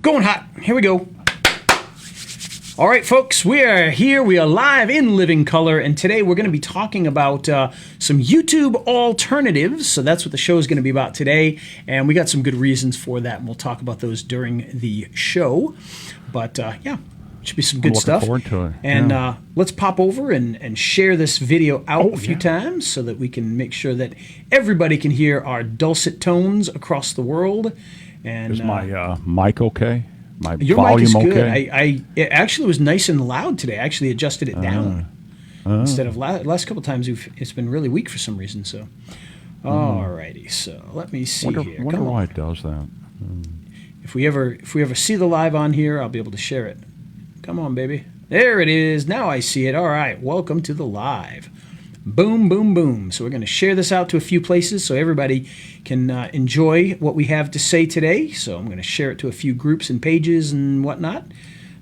Going hot. Here we go. All right, folks, we are here. We are live in living color, and today we're going to be talking about some YouTube alternatives. So that's what the show is going to be about today, and we got some good reasons for that, and we'll talk about those during the show. But yeah, should be some good stuff. Looking forward to it. And let's pop over and share this video out a few times so that we can make sure that everybody can hear our dulcet tones across the world. And is my mic okay? My your volume mic is good. okay? It actually was nice and loud today. I actually adjusted it down instead of last couple times. It's been really weak for some reason. So, alrighty. So let me see here. Wonder why it does that. If we ever see the live on here, I'll be able to share it. Come on, baby. There it is. Now I see it. All right. Welcome to the live. Boom, boom, boom. So we're going to share this out to a few places so everybody can enjoy what we have to say today. So I'm going to share it to a few groups and pages and whatnot.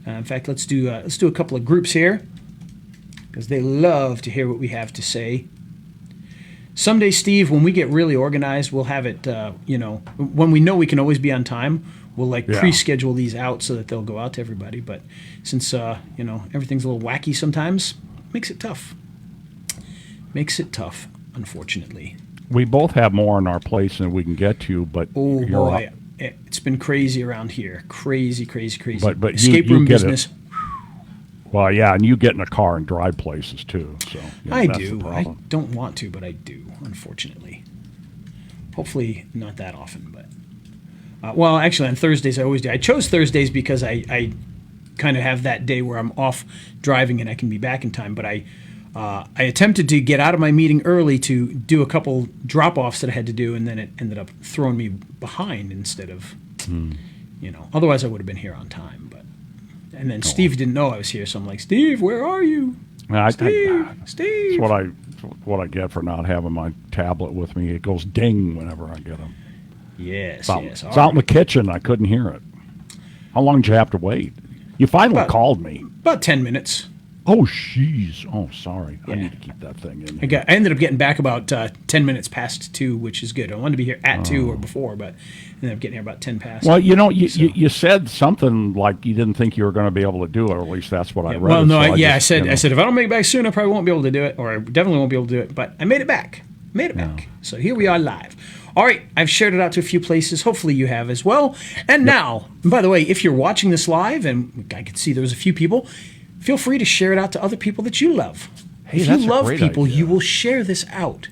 In fact, let's do a couple of groups here because they love to hear what we have to say. Someday, Steve, when we get really organized, we'll have it, when we know we can always be on time, we'll pre-schedule these out so that they'll go out to everybody. But since, everything's a little wacky sometimes, makes it tough. Makes it tough, unfortunately. We both have more on our plates than we can get to, but oh boy, it's been crazy around here. Crazy. But escape room business. Well, yeah, and you get in a car and drive places too. So I do. I don't want to, but I do. Unfortunately, hopefully not that often. But well, actually, on Thursdays I always do. I chose Thursdays because I kind of have that day where I'm off driving and I can be back in time. But I attempted to get out of my meeting early to do a couple drop-offs that I had to do, and then it ended up throwing me behind instead of, otherwise I would have been here on time. And then Steve didn't know I was here, so I'm like, Steve, where are you? Steve. That's what I get for not having my tablet with me. It goes ding whenever I get them. Yes. It's out in the kitchen. I couldn't hear it. How long did you have to wait? You finally called me. About 10 minutes. Oh, jeez. Oh, sorry. Yeah. I need to keep that thing in there. I ended up getting back about 10 minutes past 2, which is good. I wanted to be here at 2 or before, but I ended up getting here about 10 past. Well, you said something like you didn't think you were going to be able to do it, or at least that's what I read. Well, no, I said if I don't make it back soon, I probably won't be able to do it, or I definitely won't be able to do it, but I made it back. So here we are live. All right, I've shared it out to a few places. Hopefully you have as well. And now, by the way, if you're watching this live, and I could see there was a few people, feel free to share it out to other people that you love. Hey, if you love people, you will share this out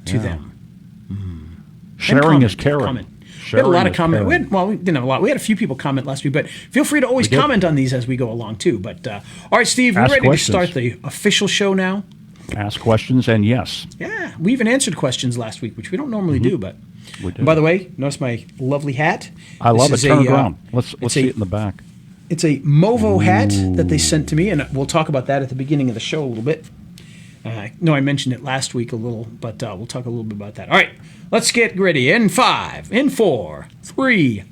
to them. Sharing is caring. We had a lot of comments. We didn't have a lot. We had a few people comment last week, but feel free to always comment on these as we go along, too. But all right, Steve, we're ready to start the official show now. Ask questions, and yes. Yeah, we even answered questions last week, which we don't normally do, but... We did. By the way, notice my lovely hat. I love it. Turn it around. Let's see it in the back. It's a Movo hat that they sent to me, and we'll talk about that at the beginning of the show a little bit. No, I mentioned it last week a little, but we'll talk a little bit about that. All right, let's get ready. In 5, in 4, 3.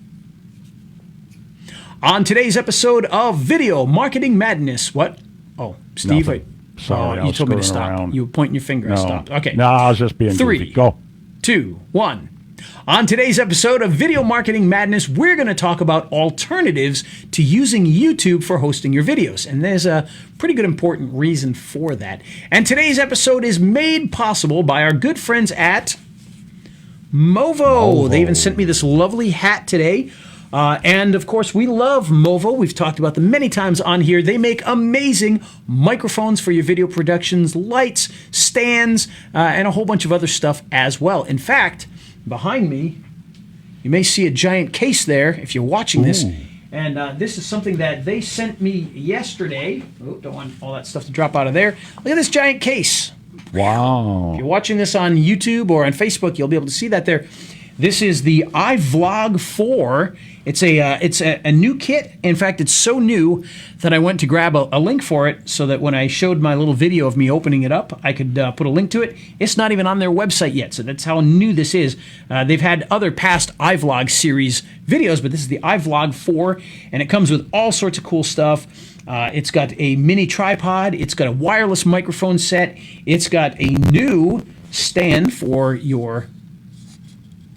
On today's episode of Video Marketing Madness, what? Oh, Steve, sorry, you told me to stop. Around. You were pointing your finger. I stopped. Okay. No, I was just being 3, goofy. Go. 2, 1. On today's episode of Video Marketing Madness, we're going to talk about alternatives to using YouTube for hosting your videos. And there's a pretty good important reason for that. And today's episode is made possible by our good friends at Movo. They even sent me this lovely hat today. And of course, we love Movo. We've talked about them many times on here. They make amazing microphones for your video productions, lights, stands, and a whole bunch of other stuff as well. In fact, behind me, you may see a giant case there if you're watching this. And this is something that they sent me yesterday. Oh, don't want all that stuff to drop out of there. Look at this giant case. Wow. If you're watching this on YouTube or on Facebook, you'll be able to see that there. This is the iVlog 4. It's a new kit. In fact, it's so new that I went to grab a link for it so that when I showed my little video of me opening it up, I could put a link to it. It's not even on their website yet, so that's how new this is. They've had other past iVlog series videos, but this is the iVlog 4, and it comes with all sorts of cool stuff. It's got a mini tripod. It's got a wireless microphone set. It's got a new stand for your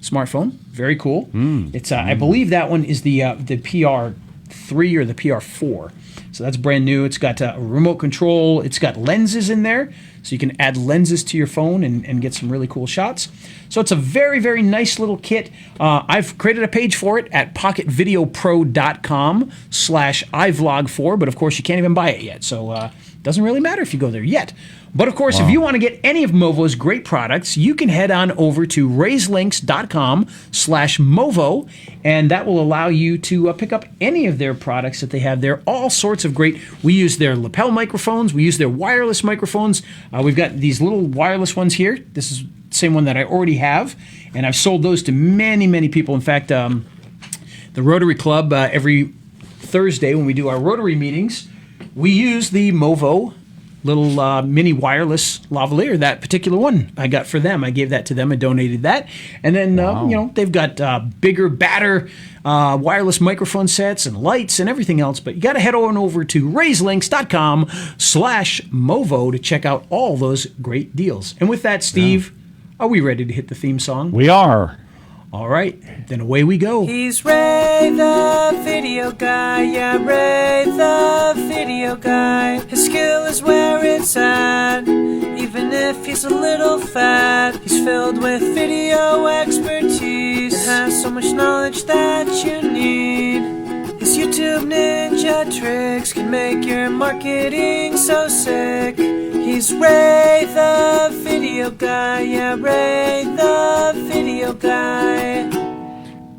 smartphone. Very cool. It's I believe that one is the PR3 or the PR4. So that's brand new. It's got a remote control. It's got lenses in there, so you can add lenses to your phone and get some really cool shots. So it's a very, very nice little kit. I've created a page for it at pocketvideopro.com/iVlog4, but of course you can't even buy it yet. So it doesn't really matter if you go there yet. But of course, if you want to get any of Movo's great products, you can head on over to raiselinks.com/Movo, and that will allow you to pick up any of their products that they have there. All sorts of great. We use their lapel microphones. We use their wireless microphones. We've got these little wireless ones here. This is the same one that I already have, and I've sold those to many, many people. In fact, the Rotary Club, every Thursday when we do our Rotary meetings, we use the Movo little mini wireless lavalier. That particular one I got for them. I gave that to them. I donated that. And then, they've got bigger, badder wireless microphone sets and lights and everything else. But you got to head on over to raiselinks.com/Movo to check out all those great deals. And with that, Steve, are we ready to hit the theme song? We are. All right, then away we go. He's Ray the video guy, yeah, Ray the video guy. His skill is where it's at, even if he's a little fat. He's filled with video expertise and has so much knowledge that you need. His YouTube ninja tricks can make your marketing so sick. He's Ray the video guy, yeah, Ray the video guy.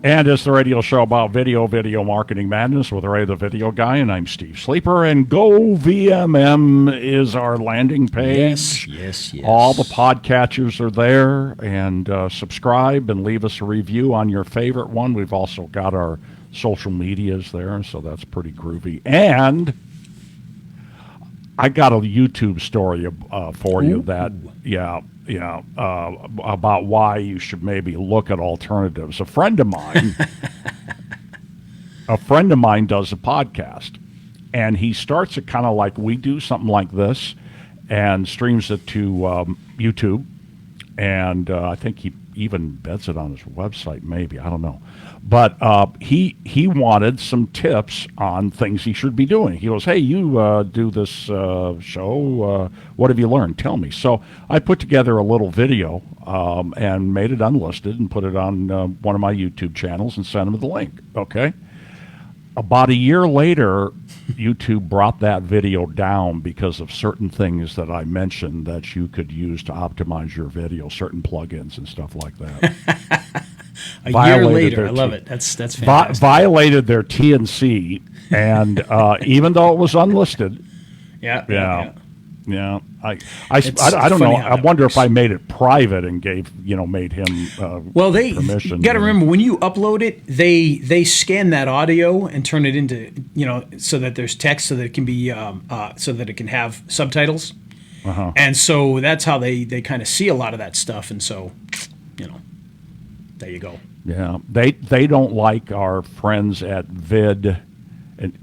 And it's the radio show about video marketing madness with Ray the video guy, and I'm Steve Sleeper, and GoVMM is our landing page. Yes. All the podcatchers are there, and subscribe and leave us a review on your favorite one. We've also got our social medias there, so that's pretty groovy. And I got a YouTube story for you that, about why you should maybe look at alternatives. A friend of mine does a podcast, and he starts it kind of like we do, something like this, and streams it to YouTube, and I think he even bets it on his website, maybe, I don't know. But he wanted some tips on things he should be doing. He goes, hey, you do this show. What have you learned? Tell me. So I put together a little video and made it unlisted and put it on one of my YouTube channels and sent him the link. Okay. About a year later, YouTube brought that video down because of certain things that I mentioned that you could use to optimize your video, certain plugins and stuff like that. A year later, I love it. That's fantastic. Violated their T&C, and even though it was unlisted, yeah. I don't know. I wonder if I made it private and made him permission. Got to remember, when you upload it, they scan that audio and turn it into so that there's text, so that it can be so that it can have subtitles, and so that's how they kind of see a lot of that stuff, and so there you go. Yeah, they don't like our friends at Vid. And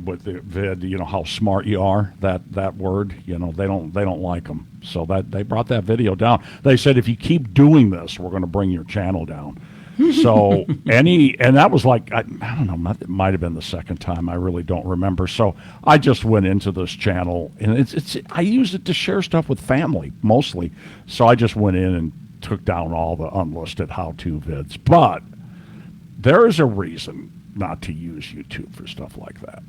with the vid, how smart you are. That word, they don't like them. So that they brought that video down. They said if you keep doing this, we're going to bring your channel down. So and that was like I don't know, it might have been the second time. I really don't remember. So I just went into this channel, and it's I use it to share stuff with family mostly. So I just went in and took down all the unlisted how-to vids. But there is a reason not to use YouTube for stuff like that.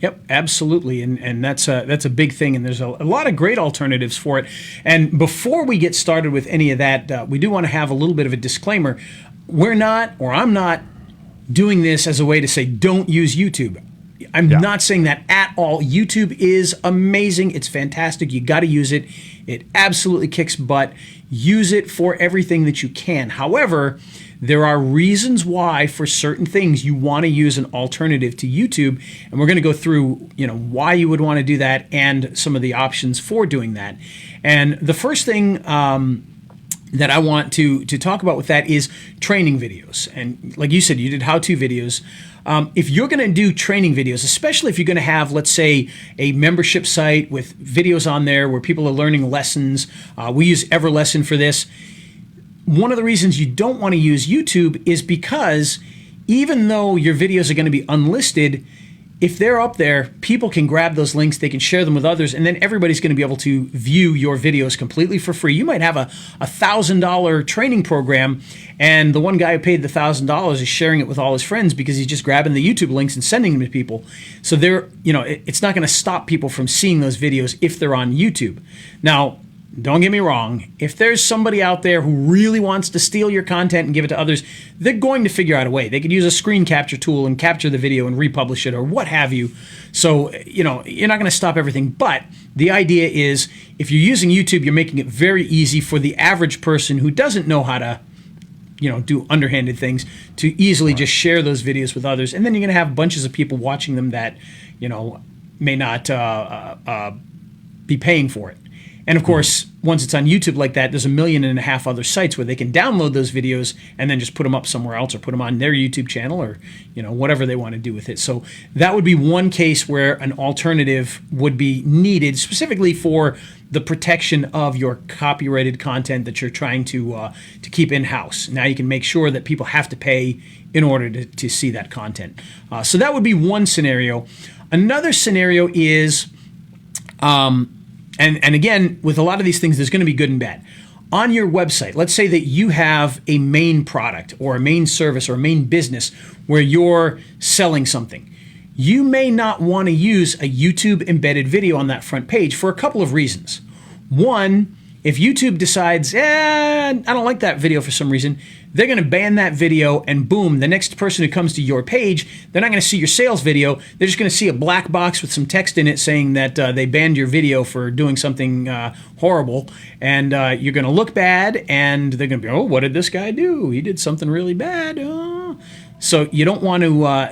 Yep, absolutely, and that's a big thing, and there's a lot of great alternatives for it. And before we get started with any of that, we do want to have a little bit of a disclaimer. I'm not doing this as a way to say don't use YouTube. I'm not saying that at all. YouTube is amazing. It's fantastic. You got to use it. It absolutely kicks butt. Use it for everything that you can. However, there are reasons why for certain things you want to use an alternative to YouTube, and we're going to go through, why you would want to do that and some of the options for doing that. And the first thing that I want to talk about with that is training videos. And like you said, you did how-to videos. If you're going to do training videos, especially if you're going to have, let's say, a membership site with videos on there where people are learning lessons, we use Everlesson for this. one of the reasons you don't want to use YouTube is because even though your videos are going to be unlisted, if they're up there, people can grab those links, they can share them with others, and then everybody's going to be able to view your videos completely for free. You might have a $1,000 training program, and the one guy who paid the $1,000 is sharing it with all his friends because he's just grabbing the YouTube links and sending them to people. So it's not going to stop people from seeing those videos if they're on YouTube. Now, don't get me wrong, if there's somebody out there who really wants to steal your content and give it to others, they're going to figure out a way. They could use a screen capture tool and capture the video and republish it or what have you. So, you're not going to stop everything. But the idea is if you're using YouTube, you're making it very easy for the average person who doesn't know how to do underhanded things to easily just share those videos with others. And then you're going to have bunches of people watching them that, may not be paying for it. And of course, once it's on YouTube like that, there's 1.5 million other sites where they can download those videos and then just put them up somewhere else or put them on their YouTube channel or, whatever they want to do with it. So that would be one case where an alternative would be needed specifically for the protection of your copyrighted content that you're trying to keep in-house. Now you can make sure that people have to pay in order to see that content. So that would be one scenario. Another scenario is... And again, with a lot of these things, there's going to be good and bad. On your website, let's say that you have a main product or a main service or a main business where you're selling something. You may not want to use a YouTube embedded video on that front page for a couple of reasons. One, if YouTube decides, I don't like that video for some reason, they're going to ban that video and boom, the next person who comes to your page, they're not going to see your sales video. They're just going to see a black box with some text in it saying that they banned your video for doing something horrible. And you're going to look bad and they're going to be, oh, what did this guy do? He did something really bad. Oh. So you don't want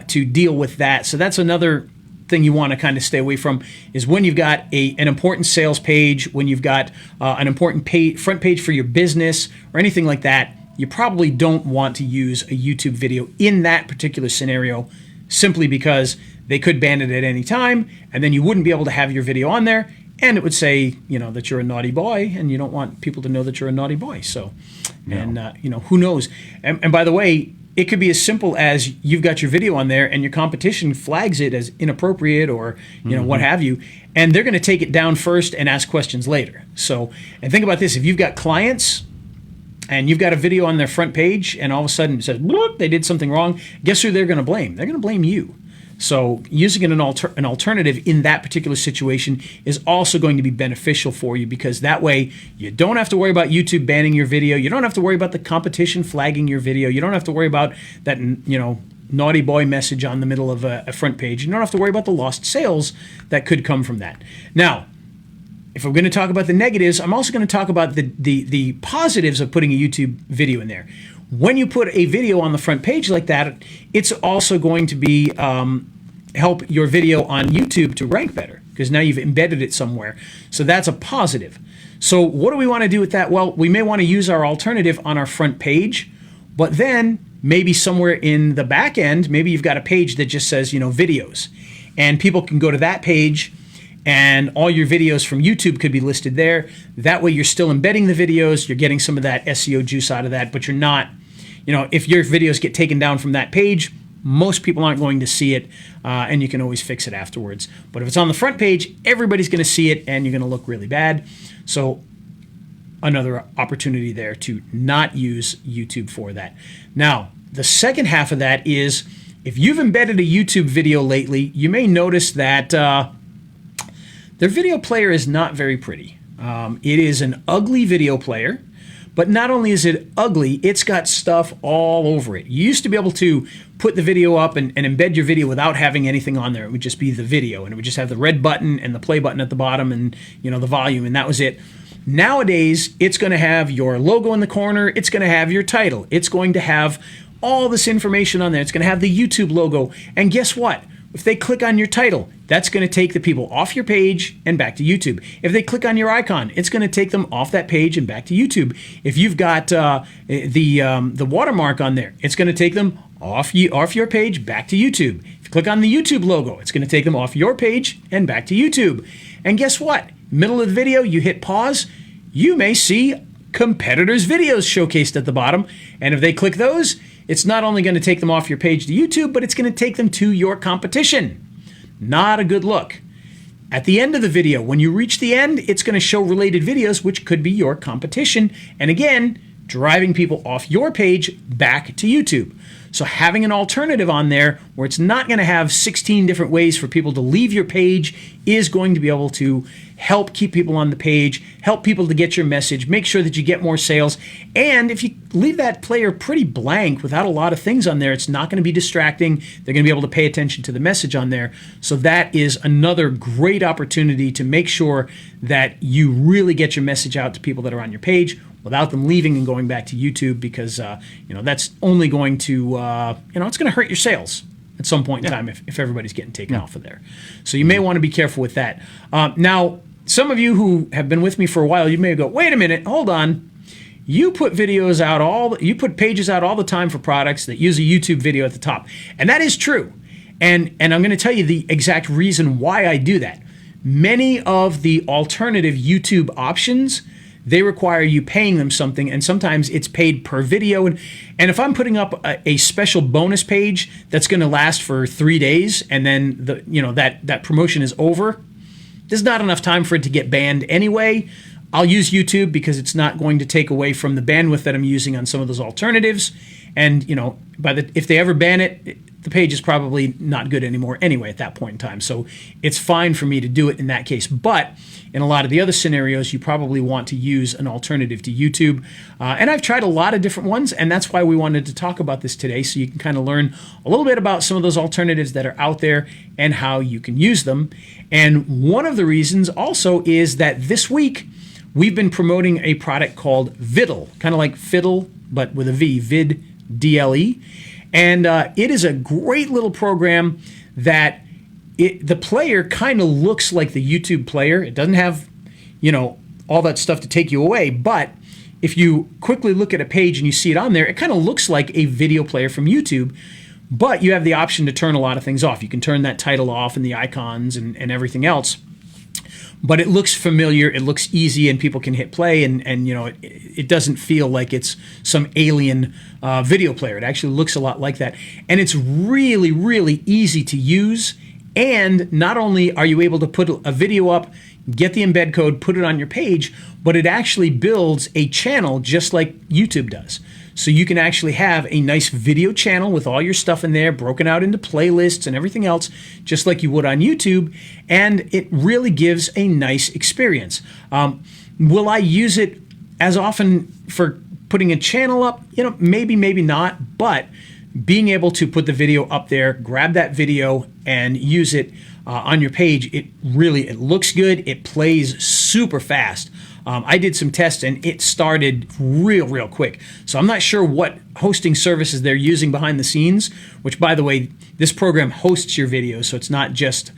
to deal with that. So that's another thing you want to kind of stay away from is when you've got an important sales page, when you've got an important front page for your business or anything like that, you probably don't want to use a YouTube video in that particular scenario simply because they could ban it at any time and then you wouldn't be able to have your video on there and it would say, that you're a naughty boy and you don't want people to know that you're a naughty boy. So, and who knows? And by the way, it could be as simple as you've got your video on there and your competition flags it as inappropriate or, what have you, and they're going to take it down first and ask questions later. So, and think about this, if you've got clients and you've got a video on their front page and all of a sudden it says, bloop, they did something wrong, guess who they're going to blame? They're going to blame you. So using an alternative in that particular situation is also going to be beneficial for you because that way you don't have to worry about YouTube banning your video. You don't have to worry about the competition flagging your video. You don't have to worry about that, naughty boy message on the middle of a front page. You don't have to worry about the lost sales that could come from that. Now, if we're going to talk about the negatives, I'm also going to talk about the positives of putting a YouTube video in there. When you put a video on the front page like that, it's also going to be help your video on YouTube to rank better because now you've embedded it somewhere. So that's a positive. So what do we want to do with that? Well, we may want to use our alternative on our front page, but then maybe somewhere in the back end, maybe you've got a page that just says, videos. And people can go to that page and all your videos from YouTube could be listed there. That way you're still embedding the videos, you're getting some of that SEO juice out of that, but you're not, if your videos get taken down from that page, most people aren't going to see it, and you can always fix it afterwards. But if it's on the front page, everybody's going to see it, and you're going to look really bad. So another opportunity there to not use YouTube for that. Now, the second half of that is if you've embedded a YouTube video lately, you may notice that their video player is not very pretty. It is an ugly video player. But not only is it ugly, it's got stuff all over it. You used to be able to put the video up and embed your video without having anything on there. It would just be the video, and it would just have the red button and the play button at the bottom and the volume, and that was it. Nowadays, it's going to have your logo in the corner. It's going to have your title. It's going to have all this information on there. It's going to have the YouTube logo. And guess what? If they click on your title, that's going to take the people off your page and back to YouTube. If they click on your icon, it's going to take them off that page and back to YouTube. If you've got the watermark on there, it's going to take them off your page back to YouTube. If you click on the YouTube logo, it's going to take them off your page and back to YouTube. And guess what? Middle of the video, you hit pause, you may see competitors' videos showcased at the bottom. And if they click those, it's not only going to take them off your page to YouTube, but it's going to take them to your competition. Not a good look. At the end of the video, when you reach the end, it's going to show related videos, which could be your competition. And again, driving people off your page back to YouTube. So having an alternative on there where it's not going to have 16 different ways for people to leave your page is going to be able to help keep people on the page, help people to get your message, make sure that you get more sales. And if you leave that player pretty blank without a lot of things on there, it's not going to be distracting. They're going to be able to pay attention to the message on there. So that is another great opportunity to make sure that you really get your message out to people that are on your page without them leaving and going back to YouTube, because that's only going to it's going to hurt your sales at some point in time if everybody's getting taken off of there. So you may want to be careful with that. Now, some of you who have been with me for a while, you may go, wait a minute, hold on. You put videos out you put pages out all the time for products that use a YouTube video at the top, and that is true. And I'm going to tell you the exact reason why I do that. Many of the alternative YouTube options, they require you paying them something, and sometimes it's paid per video. And if I'm putting up a special bonus page that's going to last for 3 days, and then that promotion is over, there's not enough time for it to get banned anyway. I'll use YouTube because it's not going to take away from the bandwidth that I'm using on some of those alternatives. And if they ever ban it, the page is probably not good anymore anyway at that point in time. So it's fine for me to do it in that case. But in a lot of the other scenarios, you probably want to use an alternative to YouTube. And I've tried a lot of different ones, and that's why we wanted to talk about this today, so you can kind of learn a little bit about some of those alternatives that are out there and how you can use them. And one of the reasons also is that this week, we've been promoting a product called Viddle, kind of like fiddle, but with a V, Vid, D-L-E. And it is a great little program that the player kind of looks like the YouTube player. It doesn't have, all that stuff to take you away. But if you quickly look at a page and you see it on there, it kind of looks like a video player from YouTube. But you have the option to turn a lot of things off. You can turn that title off and the icons and everything else. But it looks familiar, it looks easy, and people can hit play, and it doesn't feel like it's some alien video player. It actually looks a lot like that. And it's really, really easy to use. And not only are you able to put a video up, get the embed code, put it on your page, but it actually builds a channel just like YouTube does. So you can actually have a nice video channel with all your stuff in there, broken out into playlists and everything else, just like you would on YouTube, and it really gives a nice experience. Will I use it as often for putting a channel up? Maybe, maybe not, but being able to put the video up there, grab that video, and use it on your page, it looks good. It plays super fast. I did some tests and it started real quick. So I'm not sure what hosting services they're using behind the scenes, which, by the way, this program hosts your videos, so it's not just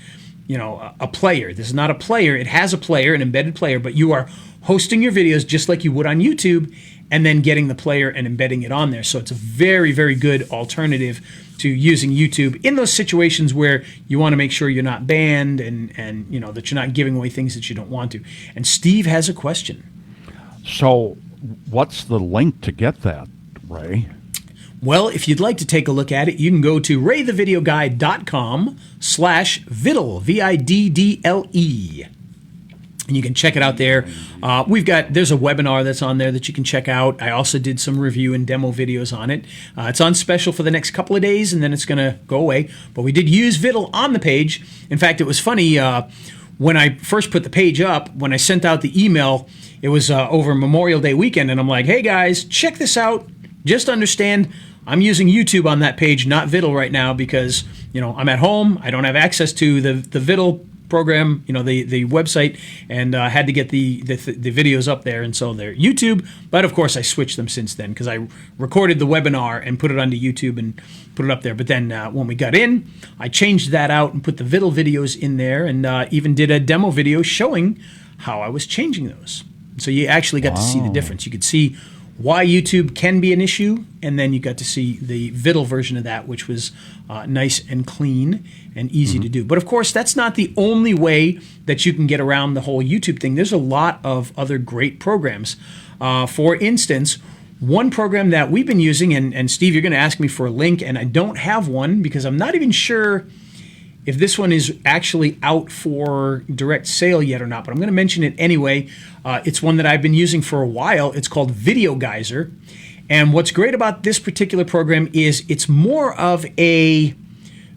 a player. This is not a player. It has a player, an embedded player, but you are hosting your videos just like you would on YouTube and then getting the player and embedding it on there. So it's a very, very good alternative to using YouTube in those situations where you want to make sure you're not banned and that you're not giving away things that you don't want to. And Steve has a question. So what's the link to get that, Ray? Well, if you'd like to take a look at it, you can go to raythevideoguy.com/Viddle, Viddle. And you can check it out there. There's a webinar that's on there that you can check out. I also did some review and demo videos on it. It's on special for the next couple of days, and then it's going to go away. But we did use Viddle on the page. In fact, it was funny. When I first put the page up, when I sent out the email, it was over Memorial Day weekend, and I'm like, hey guys, check this out. Just understand, I'm using YouTube on that page, not Viddle right now, because I'm at home. I don't have access to the Viddle program, the website, and had to get the videos up there, and so they're YouTube. But of course, I switched them since then because I recorded the webinar and put it onto YouTube and put it up there. But then when we got in, I changed that out and put the Viddle videos in there, and even did a demo video showing how I was changing those. So you actually got to see the difference. You could see why YouTube can be an issue, and then you got to see the Viddle version of that, which was nice and clean and easy to do. But of course, that's not the only way that you can get around the whole YouTube thing. There's a lot of other great programs. For instance, one program that we've been using, and Steve, you're going to ask me for a link, and I don't have one because I'm not even sure if this one is actually out for direct sale yet or not, but I'm going to mention it anyway. It's one that I've been using for a while. It's called Video Geyser. And what's great about this particular program is it's more of a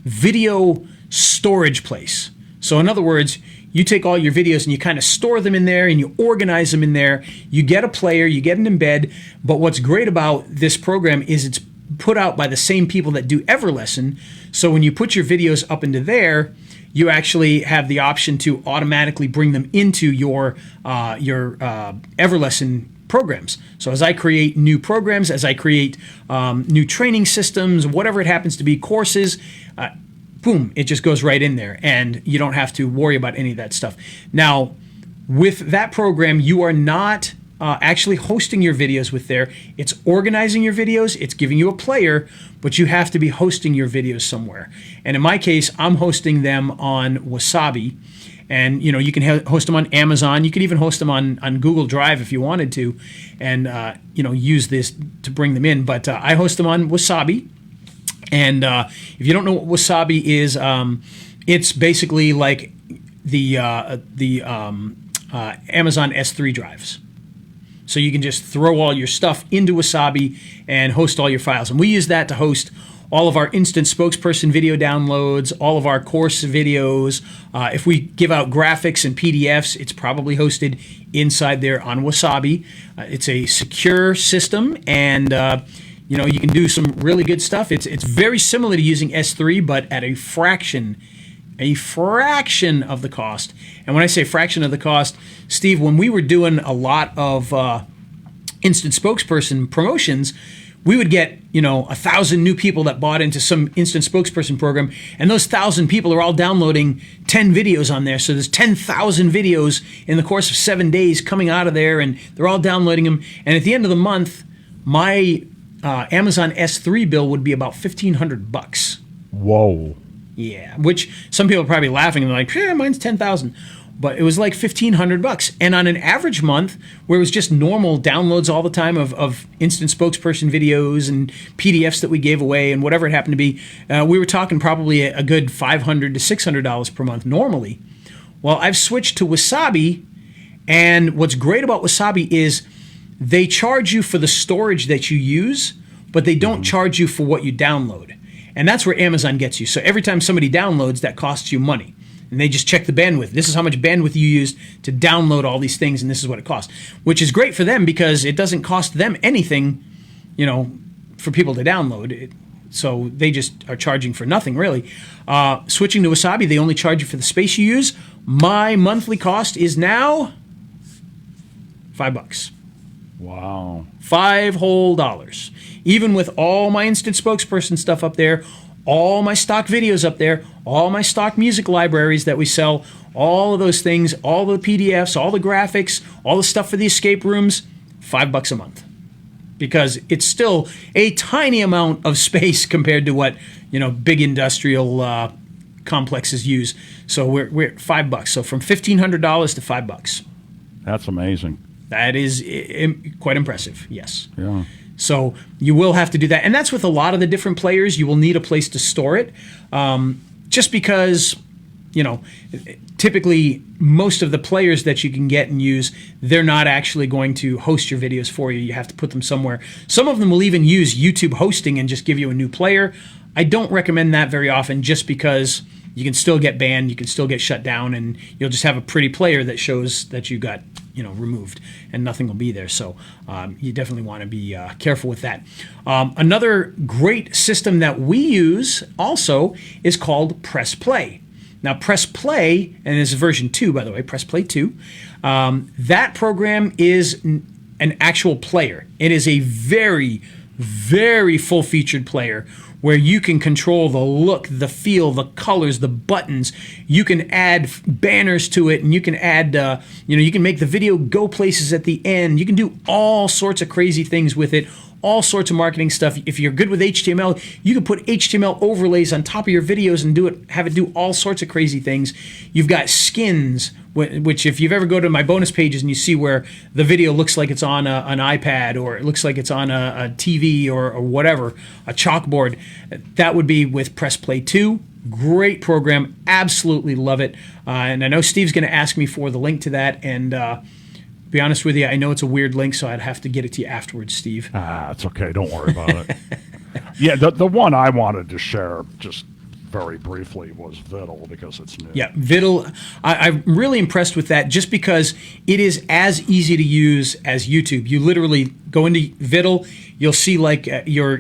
video storage place. So in other words, you take all your videos and you kind of store them in there and you organize them in there. You get a player, you get an embed. But what's great about this program is it's put out by the same people that do Everlesson. So when you put your videos up into there, you actually have the option to automatically bring them into your Everlesson programs. So as I create new programs, as I create new training systems, whatever it happens to be, courses, boom, it just goes right in there, and you don't have to worry about any of that stuff. Now, with that program, you are not actually hosting your videos with there. It's organizing your videos, it's giving you a player, but you have to be hosting your videos somewhere. And in my case, I'm hosting them on Wasabi. And you can host them on Amazon. You could even host them on Google Drive if you wanted to, and use this to bring them in. But I host them on Wasabi. And if you don't know what Wasabi is, it's basically like the Amazon S3 drives. So you can just throw all your stuff into Wasabi and host all your files. And we use that to host all of our instant spokesperson video downloads, all of our course videos. If we give out graphics and PDFs, it's probably hosted inside there on Wasabi. It's a secure system, and you can do some really good stuff. It's very similar to using S3, but at a fraction of the cost. And when I say fraction of the cost, Steve, when we were doing a lot of instant spokesperson promotions, we would get 1,000 new people that bought into some instant spokesperson program, and those 1,000 people are all downloading 10 videos on there. So there's 10,000 videos in the course of 7 days coming out of there, and they're all downloading them. And at the end of the month, my Amazon S3 bill would be about $1,500. Whoa. Yeah, which some people are probably laughing and they're like, "Yeah, mine's 10,000." But it was like $1,500. And on an average month, where it was just normal downloads all the time of instant spokesperson videos and PDFs that we gave away and whatever it happened to be, we were talking probably a good $500 to $600 per month normally. Well, I've switched to Wasabi, and what's great about Wasabi is they charge you for the storage that you use, but they don't charge you for what you download. And that's where Amazon gets you. So every time somebody downloads, that costs you money. And they just check the bandwidth. This is how much bandwidth you used to download all these things, and this is what it costs. Which is great for them because it doesn't cost them anything, for people to download it. So they just are charging for nothing, really. Switching to Wasabi, they only charge you for the space you use. My monthly cost is now $5. Wow. $5 whole. Even with all my instant spokesperson stuff up there, all my stock videos up there, all my stock music libraries that we sell, all of those things, all the PDFs, all the graphics, all the stuff for the escape rooms, $5 a month. Because it's still a tiny amount of space compared to what, big industrial complexes use. So we're at $5. So from $1,500 to $5. That's amazing. That is quite impressive, yes. Yeah. So you will have to do that. And that's with a lot of the different players. You will need a place to store it. Just because, typically most of the players that you can get and use, they're not actually going to host your videos for you. You have to put them somewhere. Some of them will even use YouTube hosting and just give you a new player. I don't recommend that very often just because you can still get banned, you can still get shut down, and you'll just have a pretty player that shows that you got removed, and nothing will be there. So you definitely want to be careful with that. Another great system that we use also is called Press Play. Now, Press Play, and it's version 2, by the way, Press Play 2, that program is an actual player. It is a very, very full-featured player where you can control the look, the feel, the colors, the buttons. You can add banners to it, and you can add, you can make the video go places at the end. You can do all sorts of crazy things with it, all sorts of marketing stuff. If you're good with HTML, you can put HTML overlays on top of your videos and have it do all sorts of crazy things. You've got skins, which if you've ever go to my bonus pages and you see where the video looks like it's on an iPad, or it looks like it's on a TV or whatever, a chalkboard, that would be with Press Play 2. Great program. Absolutely love it. And I know Steve's going to ask me for the link to that, and be honest with you, I know it's a weird link, so I'd have to get it to you afterwards, Steve. It's okay. Don't worry about it. Yeah, the one I wanted to share just very briefly was Viddle, because it's new. Yeah, Viddle, I'm really impressed with that, just because it is as easy to use as YouTube. You literally go into Viddle, you'll see like your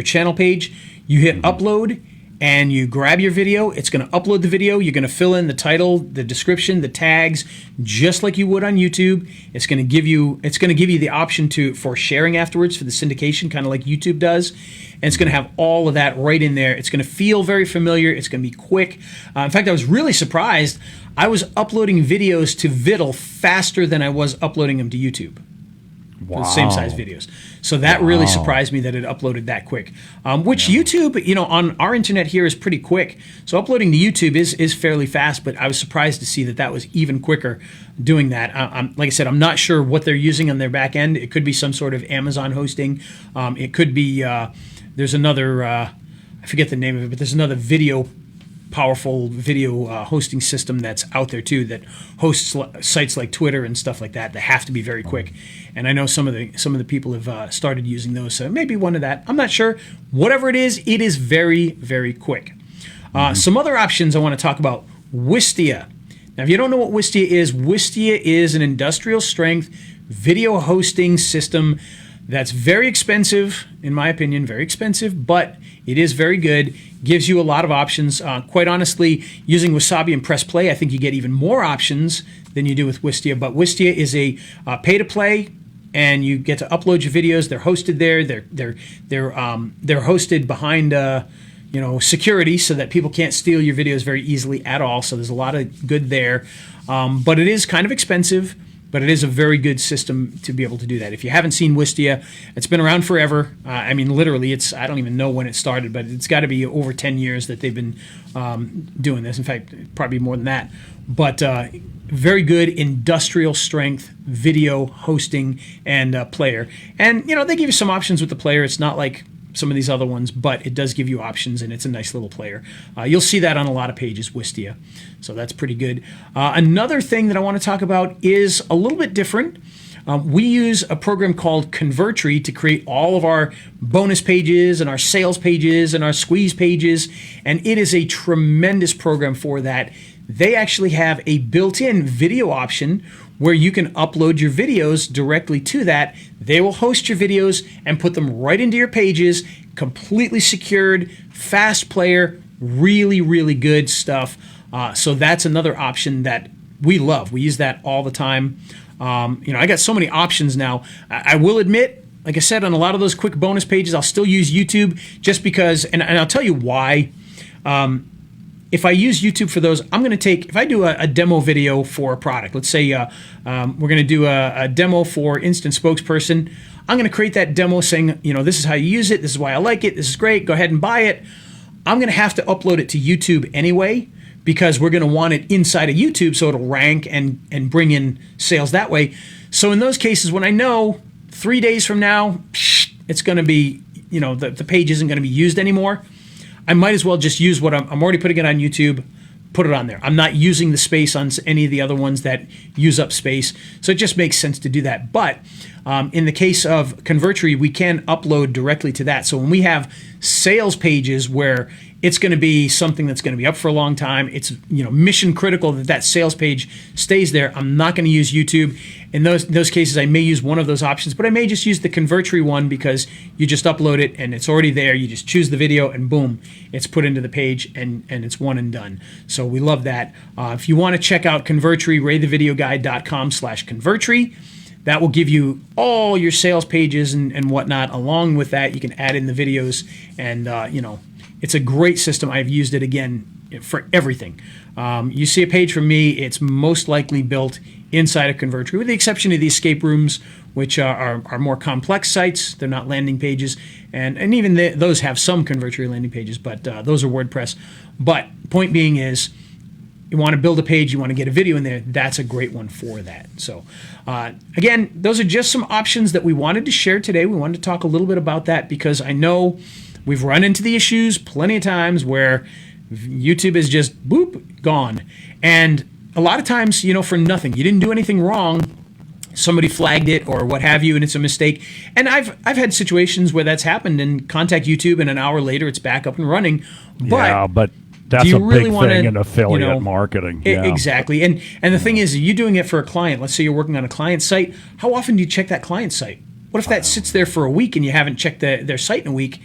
channel page, you hit upload, and you grab your video. It's going to upload the video. You're going to fill in the title, the description, the tags, just like you would on YouTube. It's going to give you the option for sharing afterwards for the syndication, kind of like YouTube does. And it's going to have all of that right in there. It's going to feel very familiar. It's going to be quick. In fact, I was really surprised. I was uploading videos to Viddle faster than I was uploading them to YouTube. Wow. The same size videos. So that really surprised me that it uploaded that quick. Which YouTube, on our internet here is pretty quick. So uploading to YouTube is fairly fast, but I was surprised to see that was even quicker doing that. Like I said, I'm not sure what they're using on their back end. It could be some sort of Amazon hosting. It could be, there's another, I forget the name of it, but there's another powerful video hosting system that's out there too, that hosts sites like Twitter and stuff like that have to be very quick. And I know some of the people have started using those, so maybe one of that. I'm not sure. Whatever it is very, very quick. Some other options I want to talk about. Wistia. Now, if you don't know what Wistia is an industrial strength video hosting system that's very expensive, in my opinion, very expensive, but it is very good. Gives you a lot of options. Quite honestly, using Wasabi and Press Play, I think you get even more options than you do with Wistia. But Wistia is a pay-to-play, and you get to upload your videos. They're hosted there. They're hosted behind security, so that people can't steal your videos very easily at all. So there's a lot of good there. But it is kind of expensive. But it is a very good system to be able to do that. If you haven't seen Wistia, it's been around forever. Literally, I don't even know when it started, but it's got to be over 10 years that they've been doing this. In fact, probably more than that. But very good industrial strength video hosting and player. And, they give you some options with the player. It's not like some of these other ones, but it does give you options, and it's a nice little player. You'll see that on a lot of pages, Wistia. So that's pretty good. Another thing that I want to talk about is a little bit different. We use a program called Convertry to create all of our bonus pages and our sales pages and our squeeze pages, and it is a tremendous program for that. They actually have a built-in video option where you can upload your videos directly to that. They will host your videos and put them right into your pages, completely secured, fast player, really, really good stuff. So that's another option that we love. We use that all the time. I got so many options now. I will admit, like I said, on a lot of those quick bonus pages, I'll still use YouTube just because, and I'll tell you why. If I use YouTube for those, I'm going to if I do a demo video for a product, let's say we're going to do a demo for Instant Spokesperson. I'm going to create that demo saying, this is how you use it. This is why I like it. This is great. Go ahead and buy it. I'm going to have to upload it to YouTube anyway, because we're going to want it inside of YouTube so it'll rank and bring in sales that way. So in those cases, when I know 3 days from now, it's going to be, the page isn't going to be used anymore, I might as well just use what I'm already putting it on YouTube, put it on there. I'm not using the space on any of the other ones that use up space. So it just makes sense to do that. But in the case of Convertry, we can upload directly to that. So when we have sales pages where it's going to be something that's going to be up for a long time, it's mission critical that sales page stays there, I'm not going to use YouTube. In those cases, I may use one of those options, but I may just use the Convertry one, because you just upload it and it's already there. You just choose the video and boom, it's put into the page and it's one and done. So we love that. If you want to check out Convertry, raythevideoguy.com/Convertry. that will give you all your sales pages and whatnot. Along with that, you can add in the videos, and it's a great system. I've used it again for everything. You see a page from me, it's most likely built inside a Convertry, with the exception of the escape rooms, which are more complex sites. They're not landing pages, and even those have some Convertry landing pages, but those are WordPress. But point being is, you want to build a page, you want to get a video in there, that's a great one for that. So again, those are just some options that we wanted to share today. We wanted to talk a little bit about that because I know we've run into the issues plenty of times where YouTube is just boop, gone. And a lot of times, for nothing. You didn't do anything wrong. Somebody flagged it or what have you, and it's a mistake. And I've had situations where that's happened, and contact YouTube, and an hour later it's back up and running. But that's do you a really big thing in affiliate marketing. Yeah. Exactly. And the thing is, you doing it for a client. Let's say you're working on a client site. How often do you check that client site? What if that sits there for a week and you haven't checked their site in a week,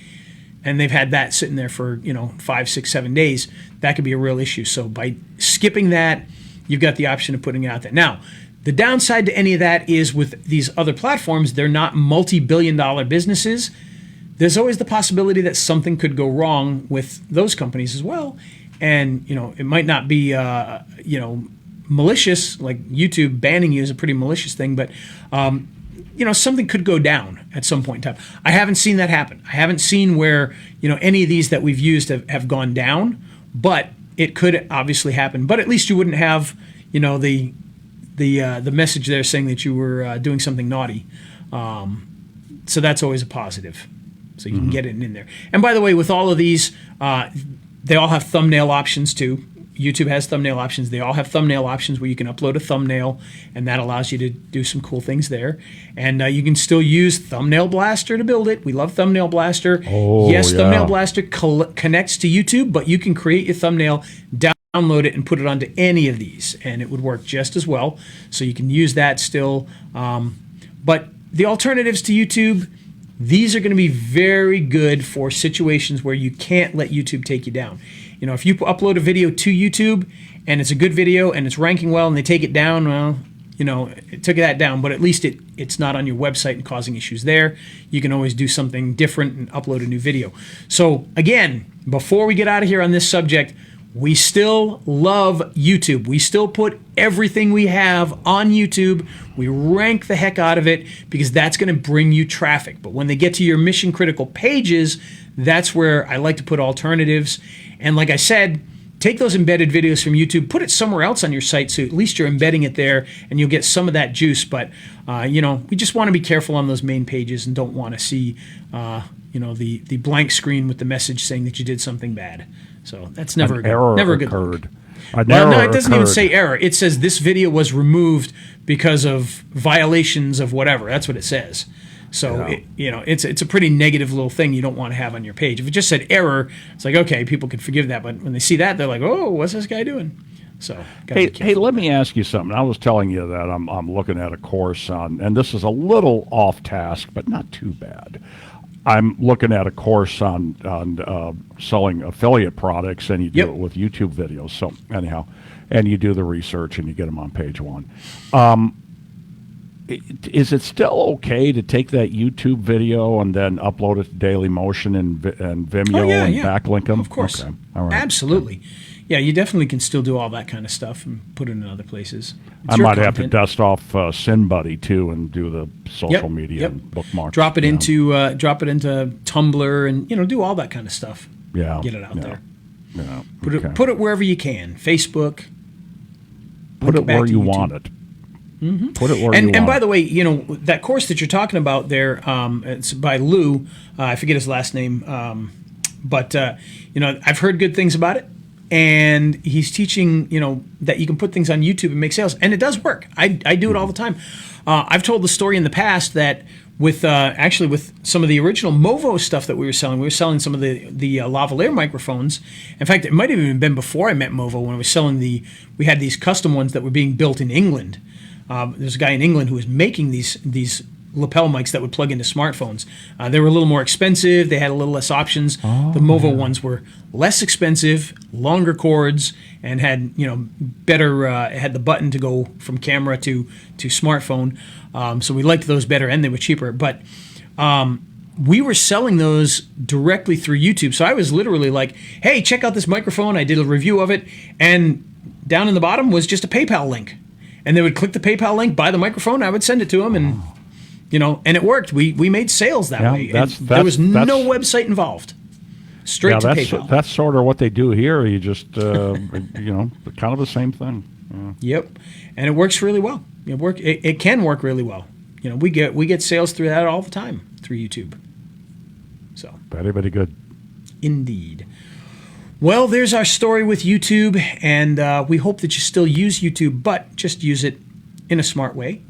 and they've had that sitting there for 5, 6, 7 days? That could be a real issue. So by skipping that, you've got the option of putting it out there. Now, the downside to any of that is with these other platforms, they're not multi-billion-dollar businesses. There's always the possibility that something could go wrong with those companies as well. And, it might not be, malicious, like YouTube banning you is a pretty malicious thing, but, something could go down at some point in time. I haven't seen that happen. I haven't seen where, any of these that we've used have gone down, but it could obviously happen. But at least you wouldn't have, the message there saying that you were doing something naughty. So that's always a positive. So you can get it in there. And by the way, with all of these, they all have thumbnail options too. YouTube has thumbnail options. They all have thumbnail options where you can upload a thumbnail, and that allows you to do some cool things there. And you can still use Thumbnail Blaster to build it. We love Thumbnail Blaster. Oh, yes, yeah. Thumbnail Blaster connects to YouTube, but you can create your thumbnail, download it, and put it onto any of these, and it would work just as well. So you can use that still. But the alternatives to YouTube, these are going to be very good for situations where you can't let YouTube take you down. If you upload a video to YouTube and it's a good video and it's ranking well and they take it down, well, it took that down, but at least it's not on your website and causing issues there. You can always do something different and upload a new video. So again, before we get out of here on this subject, we still love YouTube. We still put everything we have on YouTube. We rank the heck out of it because that's going to bring you traffic. But when they get to your mission critical pages, that's where I like to put alternatives. And like I said, take those embedded videos from YouTube, put it somewhere else on your site so at least you're embedding it there and you'll get some of that juice. But, we just want to be careful on those main pages and don't want to see, the blank screen with the message saying that you did something bad. So that's never a good look. No, it doesn't even say error. It says this video was removed because of violations of whatever. That's what it says. So it's a pretty negative little thing you don't want to have on your page. If it just said error, it's like, okay, people could forgive that. But when they see that, they're like, oh, what's this guy doing? So hey, let me ask you something. I was telling you that I'm looking at a course on, and this is a little off task, but not too bad. I'm looking at a course on selling affiliate products, and you do it with YouTube videos. So anyhow, and you do the research, and you get them on page one. Is it still okay to take that YouTube video and then upload it to Dailymotion and Vimeo and backlink them? Of course. Okay. All right. Absolutely. Yeah, you definitely can still do all that kind of stuff and put it in other places. I might have to dust off SynBuddy too and do the social media and bookmarks. Drop it into Tumblr and do all that kind of stuff. Yeah, get it out there. Yeah, put it wherever you can. Facebook. Put it where you want it. Mm-hmm. Put it where you want it. And by the way, that course that you're talking about there, it's by Lou. I forget his last name, but I've heard good things about it. And he's teaching, that you can put things on YouTube and make sales. And it does work. I do it all the time. I've told the story in the past that with some of the original Movo stuff that we were selling some of the lavalier microphones. In fact, it might have even been before I met Movo when I was selling we had these custom ones that were being built in England. There's a guy in England who was making these lapel mics that would plug into smartphones. They were a little more expensive. They had a little less options. The Movo ones were less expensive, longer cords, and had better. Had the button to go from camera to smartphone. So we liked those better, and they were cheaper. But we were selling those directly through YouTube. So I was literally like, "Hey, check out this microphone." I did a review of it, and down in the bottom was just a PayPal link, and they would click the PayPal link, buy the microphone. I would send it to them, and and it worked. We made sales that way. There was no website involved. Straight to PayPal. That's sort of what they do here. You just kind of the same thing. Yeah. Yep, and it works really well. It can work really well. We get sales through that all the time through YouTube. So very good. Indeed. Well, there's our story with YouTube, and we hope that you still use YouTube, but just use it in a smart way.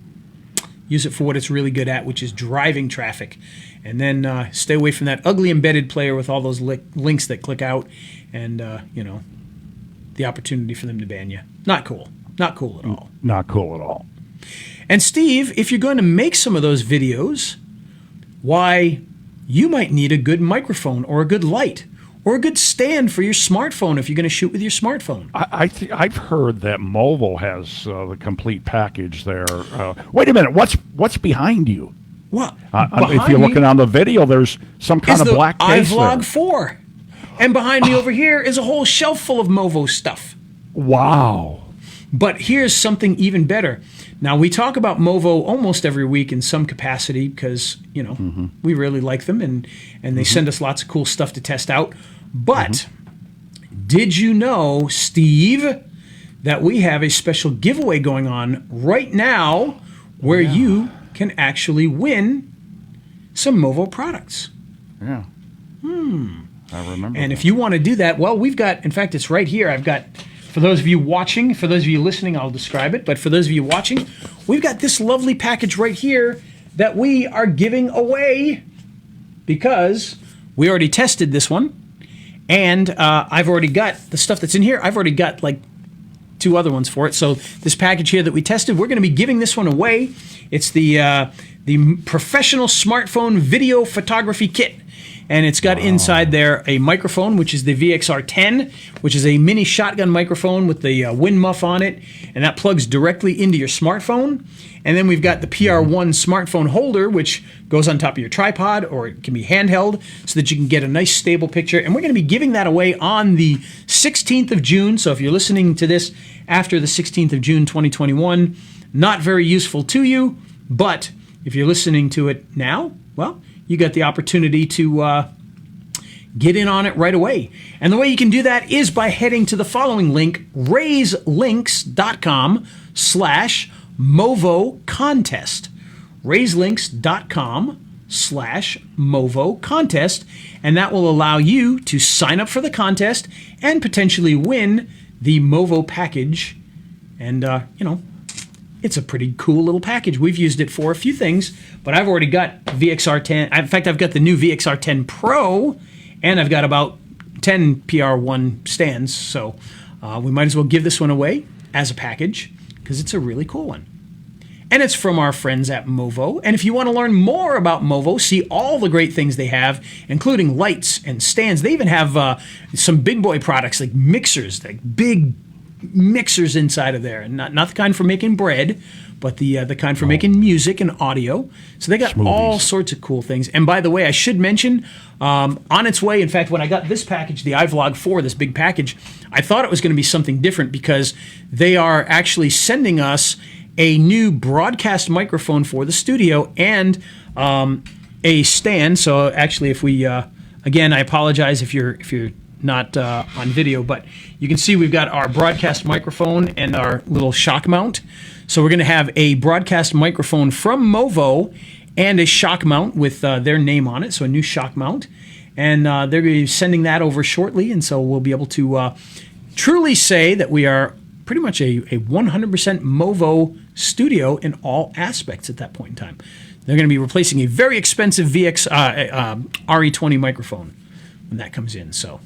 Use it for what it's really good at, which is driving traffic. And then stay away from that ugly embedded player with all those links that click out and, the opportunity for them to ban you. Not cool. Not cool at all. Not cool at all. And Steve, if you're going to make some of those videos, why, you might need a good microphone or a good light or a good stand for your smartphone if you're going to shoot with your smartphone. I've heard that Movo has the complete package there. Wait a minute, what's behind you? What? If you're looking on the video, there's some kind of black case there. iVlog 4. And behind me over here is a whole shelf full of Movo stuff. Wow. But here's something even better. Now, we talk about Movo almost every week in some capacity because, we really like them and they send us lots of cool stuff to test out. But did you know, Steve, that we have a special giveaway going on right now where you can actually win some Movo products? Yeah. I remember. And if you want to do that, well, we've got, in fact, it's right here. I've got, for those of you watching, for those of you listening, I'll describe it. But for those of you watching, we've got this lovely package right here that we are giving away because we already tested this one. And I've already got the stuff that's in here. I've already got like 2 other ones for it. So this package here that we tested, we're going to be giving this one away. It's the professional smartphone video photography kit. And it's got inside there a microphone, which is the VXR10, which is a mini shotgun microphone with the wind muff on it. And that plugs directly into your smartphone. And then we've got the PR1 smartphone holder, which goes on top of your tripod, or it can be handheld, so that you can get a nice stable picture. And we're going to be giving that away on the 16th of June. So if you're listening to this after the 16th of June, 2021, not very useful to you. But if you're listening to it now, well, you got the opportunity to get in on it right away. And the way you can do that is by heading to the following link, raiselinks.com/Movo contest. raiselinks.com/Movo contest. And that will allow you to sign up for the contest and potentially win the Movo package. And, it's a pretty cool little package. We've used it for a few things, but I've already got VXR10. In fact, I've got the new VXR10 Pro, and I've got about 10 PR1 stands. So we might as well give this one away as a package because it's a really cool one. And it's from our friends at Movo. And if you want to learn more about Movo, see all the great things they have, including lights and stands. They even have some big boy products like mixers, like big mixers inside of there, and not the kind for making bread, but the kind for making music and audio. So they got all sorts of cool things. And by the way, I should mention, on its way, in fact, when I got this package, the iVlog 4, this big package, I thought it was going to be something different because they are actually sending us a new broadcast microphone for the studio and a stand. So actually, if we again, I apologize if you're not on video, but you can see we've got our broadcast microphone and our little shock mount. So we're going to have a broadcast microphone from Movo and a shock mount with their name on it, so a new shock mount. And they're going to be sending that over shortly, and so we'll be able to truly say that we are pretty much a 100% Movo studio in all aspects at that point in time. They're going to be replacing a very expensive RE20 microphone when that comes in, so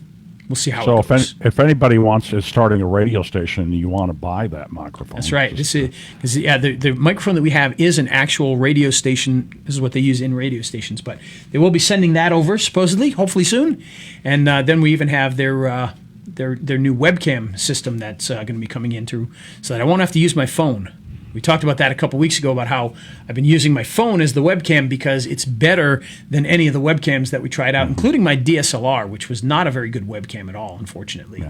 we'll see how So it goes. if anybody is starting a radio station and you want to buy that microphone. That's right. The microphone that we have is an actual radio station. This is what they use in radio stations, but they will be sending that over supposedly, hopefully soon. And then we even have their new webcam system that's going to be coming in through, so that I won't have to use my phone. We talked about that a couple weeks ago about how I've been using my phone as the webcam because it's better than any of the webcams that we tried out, including my DSLR, which was not a very good webcam at all, unfortunately,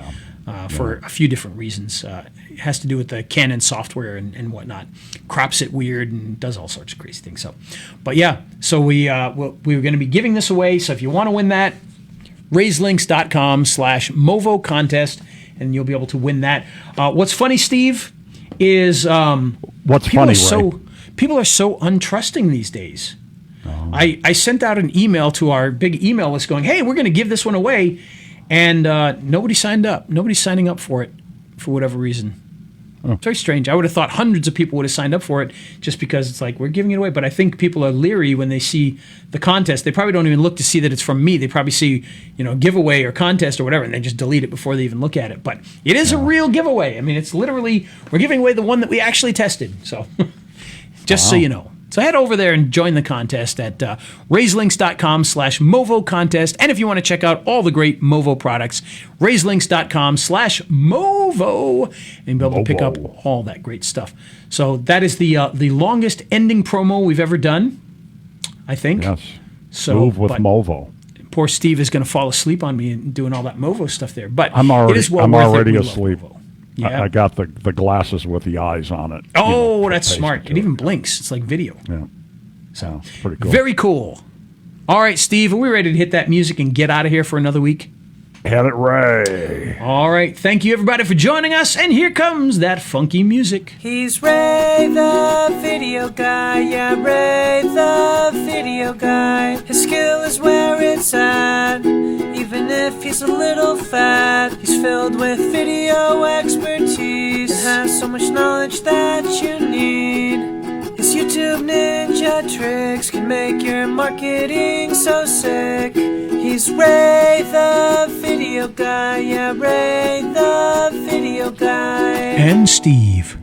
for a few different reasons. It has to do with the Canon software and whatnot. Crops it weird and does all sorts of crazy things. So we were going to be giving this away. So if you want to win that, raiselinks.com/Movo contest, and you'll be able to win that. What's funny, Steve, is people are so untrusting these days. Oh. I sent out an email to our big email list going, hey, we're going to give this one away, and nobody signed up. Nobody's signing up for it for whatever reason. Oh. It's very strange. I would have thought hundreds of people would have signed up for it just because it's like we're giving it away. But I think people are leery when they see the contest. They probably don't even look to see that it's from me. They probably see, giveaway or contest or whatever, and they just delete it before they even look at it. But it is a real giveaway. I mean, it's literally, we're giving away the one that we actually tested. So just so you know. So head over there and join the contest at raiselinks.com/Movo contest. And if you want to check out all the great Movo products, raiselinks.com/Movo, and be able to pick up all that great stuff. So that is the longest ending promo we've ever done, I think. Yes. So, Move with Movo. Poor Steve is going to fall asleep on me and doing all that Movo stuff there. But I'm already We asleep. Yeah. I got the glasses with the eyes on it. Oh, that's smart. It even blinks. It's like video. Yeah. So pretty cool. Very cool. All right, Steve, are we ready to hit that music and get out of here for another week? Hit it, Ray. All right. Thank you, everybody, for joining us. And here comes that funky music. He's Ray the video guy, yeah, Ray the video guy. His skill is where it's at, even if he's a little fat. He's filled with video expertise and has so much knowledge that you need. His YouTube ninja tricks can make your marketing so sick. He's Ray the video guy, yeah, Ray the video guy. And Steve.